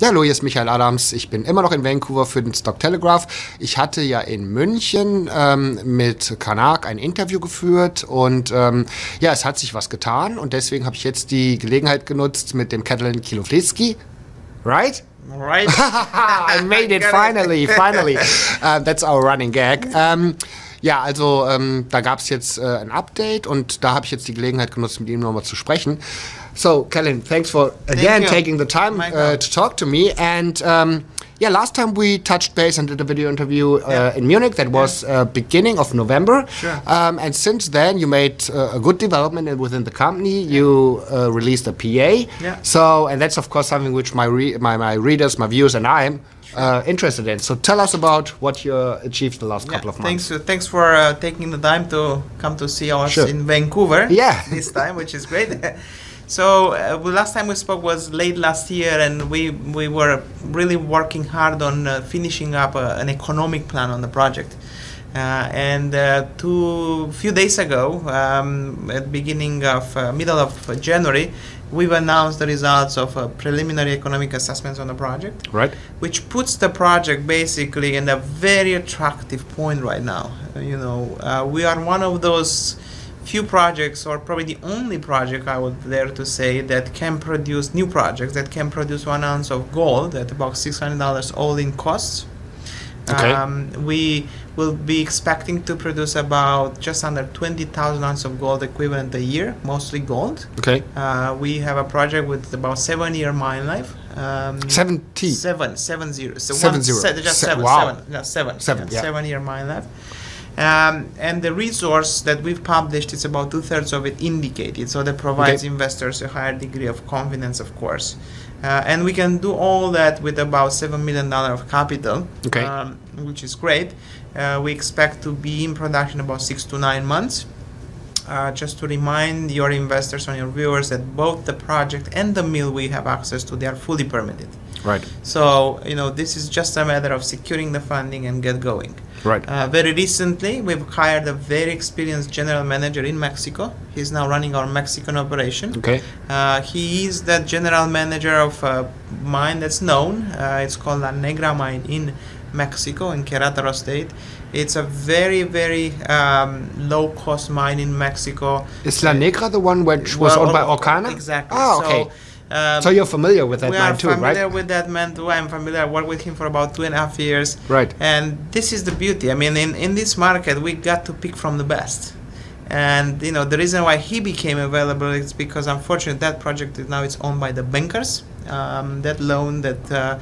Ja, hallo, hier ist Michael Adams. Ich bin immer noch in Vancouver für den Stock-Telegraph. Ich hatte ja in München mit Canarc ein Interview geführt und ja, es hat sich was getan und deswegen habe ich jetzt die Gelegenheit genutzt mit dem Catalin Chiloflischi. Right? Right. I made it finally. That's our running gag. Ja, also da gab es jetzt ein Update und da habe ich jetzt die Gelegenheit genutzt, mit ihm nochmal zu sprechen. So, Catalin, thanks for again taking the time to talk to me. And yeah, last time we touched base and did a video interview in Munich. That was beginning of November. Sure. And since then, you made a good development within the company. You released a PA. Yeah. So, and that's of course something which my readers, my viewers, and I'm interested in. So, tell us about what you achieved the last couple of months. Thanks for taking the time to come to see us in Vancouver. Yeah. This time, which is great. So last time we spoke was late last year, and we were really working hard on finishing up an economic plan on the project. And few days ago, at the beginning of middle of January, we've announced the results of preliminary economic assessments on the project, right? Which puts the project basically in a very attractive point right now. You know, we are one of those few projects, or probably the only project I would dare to say, that can produce new projects that can produce 1 ounce of gold at about $600 all-in costs. Okay. We will be expecting to produce about just under 20,000 ounces of gold equivalent a year, mostly gold. Okay. We have a project with about 7-year mine life. 70. 7 0. So 70. Just 7. Wow. 7-year mine life. And the resource that we've published is about 2/3 of it indicated, so that provides investors a higher degree of confidence, of course. And we can do all that with about $7 million of capital, which is great. We expect to be in production about 6 to 9 months. Just to remind your investors and your viewers that both the project and the mill we have access to, they are fully permitted. Right. So, you know, this is just a matter of securing the funding and get going. Right. Very recently, we've hired a very experienced general manager in Mexico. He's now running our Mexican operation. Okay. He is the general manager of a mine that's known. It's called La Negra mine in Mexico, in Querétaro state. It's a very, very low-cost mine in Mexico. Is La Negra the one which was owned by Orcana? Exactly. Oh, okay. So you're familiar with that man too, right? We are familiar with that man too. I'm familiar. I worked with him for about 2.5 years. Right. And this is the beauty. I mean, in this market, we got to pick from the best. And you know, the reason why he became available is because, unfortunately, that project is now owned by the bankers. That loan that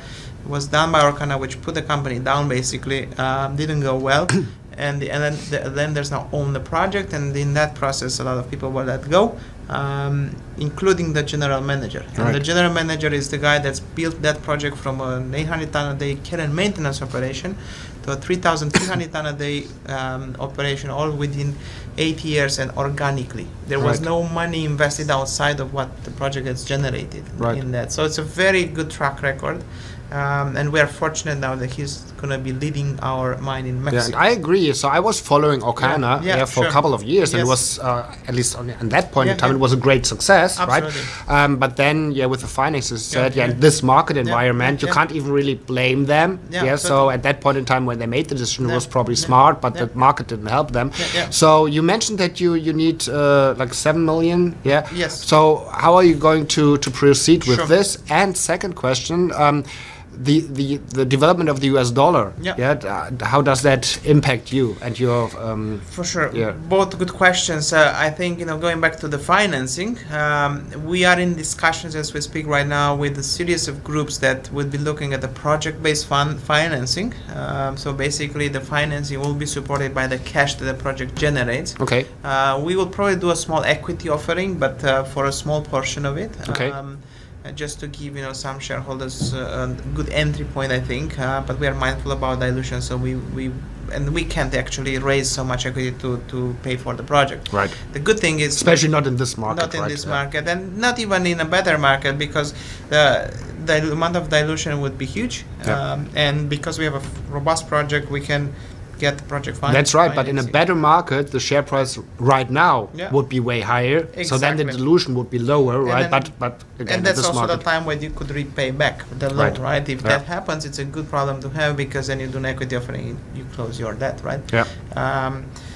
was done by Orcana, which put the company down, basically, didn't go well. And then there's now own the project, and in that process, a lot of people were let go, including the general manager. And the general manager is the guy that's built that project from an 800-ton-a-day care and maintenance operation to a 3,300-ton-a-day operation, all within 8 years and organically. There was no money invested outside of what the project has generated in that. So it's a very good track record. And we are fortunate now that he's going to be leading our mine in Mexico. Yeah, I agree. So I was following Orcana for a couple of years, and it was, at least on that point in time, it was a great success, right? But then, with the finances, in this market environment, you can't even really blame them. So at that point in time when they made the decision, it was probably smart, but the market didn't help them. So you mentioned that you need like 7 million. Yes. So how are you going to proceed with this? And second question, the development of the US dollar, how does that impact you and your for sure, both good questions. I think, you know, going back to the financing, we are in discussions as we speak right now with a series of groups that would be looking at the project-based financing. So basically the financing will be supported by the cash that the project generates. We will probably do a small equity offering, but for a small portion of it. Just to give, you know, some shareholders a good entry point, I think. But we are mindful about dilution, so we can't actually raise so much equity to pay for the project. Right. The good thing is, especially not in this market. Not in this market, and not even in a better market, because the amount of dilution would be huge. And because we have a robust project, we can get the project financed. That's right, but in a better market, the share price right now would be way higher. Exactly. So then the dilution would be lower, right? Then, but again, and that's also the time when you could repay back the loan, right? If that happens, it's a good problem to have, because then you do an equity offering, you close your debt, right? Yeah.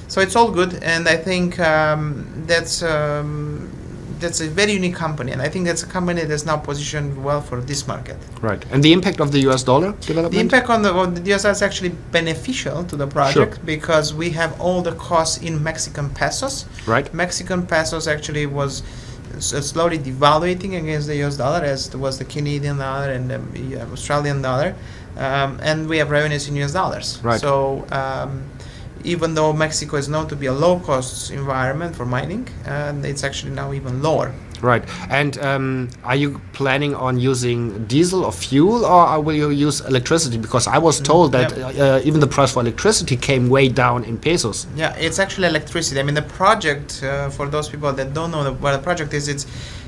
So it's all good, and I think that's a very unique company, and I think that's a company that's now positioned well for this market. Right. And the impact of the US dollar development? The impact on the US dollar is actually beneficial to the project, because we have all the costs in Mexican pesos. Right. Mexican pesos actually was slowly devaluating against the US dollar, as was the Canadian dollar and the Australian dollar, and we have revenues in US dollars. Right. So even though Mexico is known to be a low-cost environment for mining, it's actually now even lower. Right. And are you planning on using diesel or fuel, or will you use electricity? Because I was told that even the price for electricity came way down in pesos. Yeah, it's actually electricity. I mean, the project, for those people that don't know what the project is,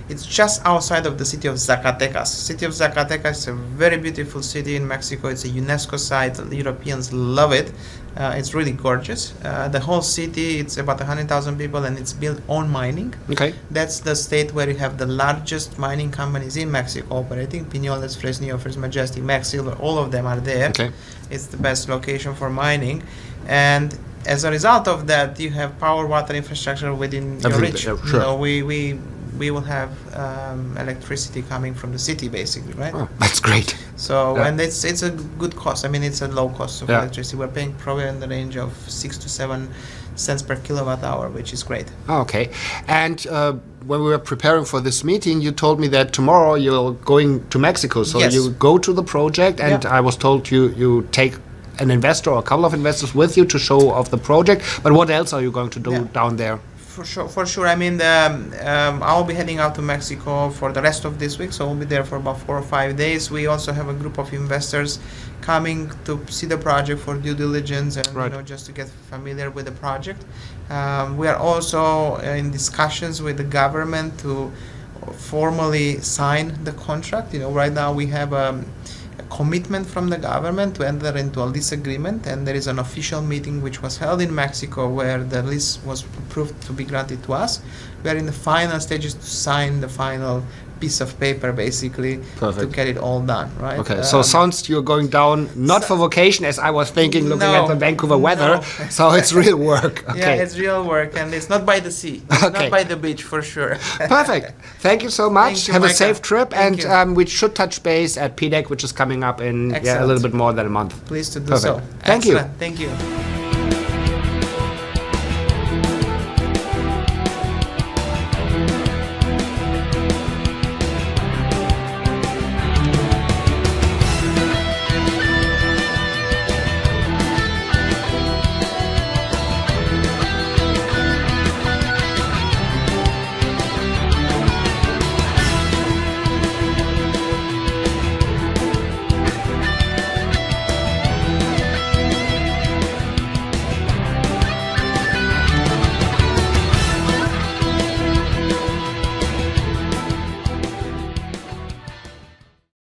it's just outside of the city of Zacatecas. City of Zacatecas is a very beautiful city in Mexico. It's a UNESCO site. The Europeans love it. It's really gorgeous. The whole city, it's about 100,000 people, and it's built on mining. Okay. That's the state where you have the largest mining companies in Mexico operating. Peñoles, Fresnillo, First Majestic, Max Silver, all of them are there. Okay. It's the best location for mining. And as a result of that, you have power, water, infrastructure within your reach. Yeah, sure. You know, we will have electricity coming from the city, basically, right? Oh, that's great. So, and it's a good cost. I mean, it's a low cost of electricity. We're paying probably in the range of 6 to 7 cents per kilowatt hour, which is great. Okay. And when we were preparing for this meeting, you told me that tomorrow you're going to Mexico. So you go to the project, and I was told you take an investor or a couple of investors with you to show off the project. But what else are you going to do down there? For sure. I mean, I'll be heading out to Mexico for the rest of this week, so we'll be there for about 4 or 5 days. We also have a group of investors coming to see the project for due diligence and you know, just to get familiar with the project. We are also in discussions with the government to formally sign the contract. You know, right now we have a commitment from the government to enter into a lease agreement, and there is an official meeting which was held in Mexico where the lease was approved to be granted to us. We are in the final stages to sign the final piece of paper, basically, to get it all done, right? Okay, so sounds you're going down not for vacation, as I was thinking, looking at the Vancouver weather, so it's real work. Okay. Yeah, it's real work, and it's not by the sea, it's not by the beach, for sure. Perfect. Thank you so much. You, have Micah. A safe trip, and we should touch base at PDEC, which is coming up in a little bit more than a month. Pleased to do so. Thank you. Thank you.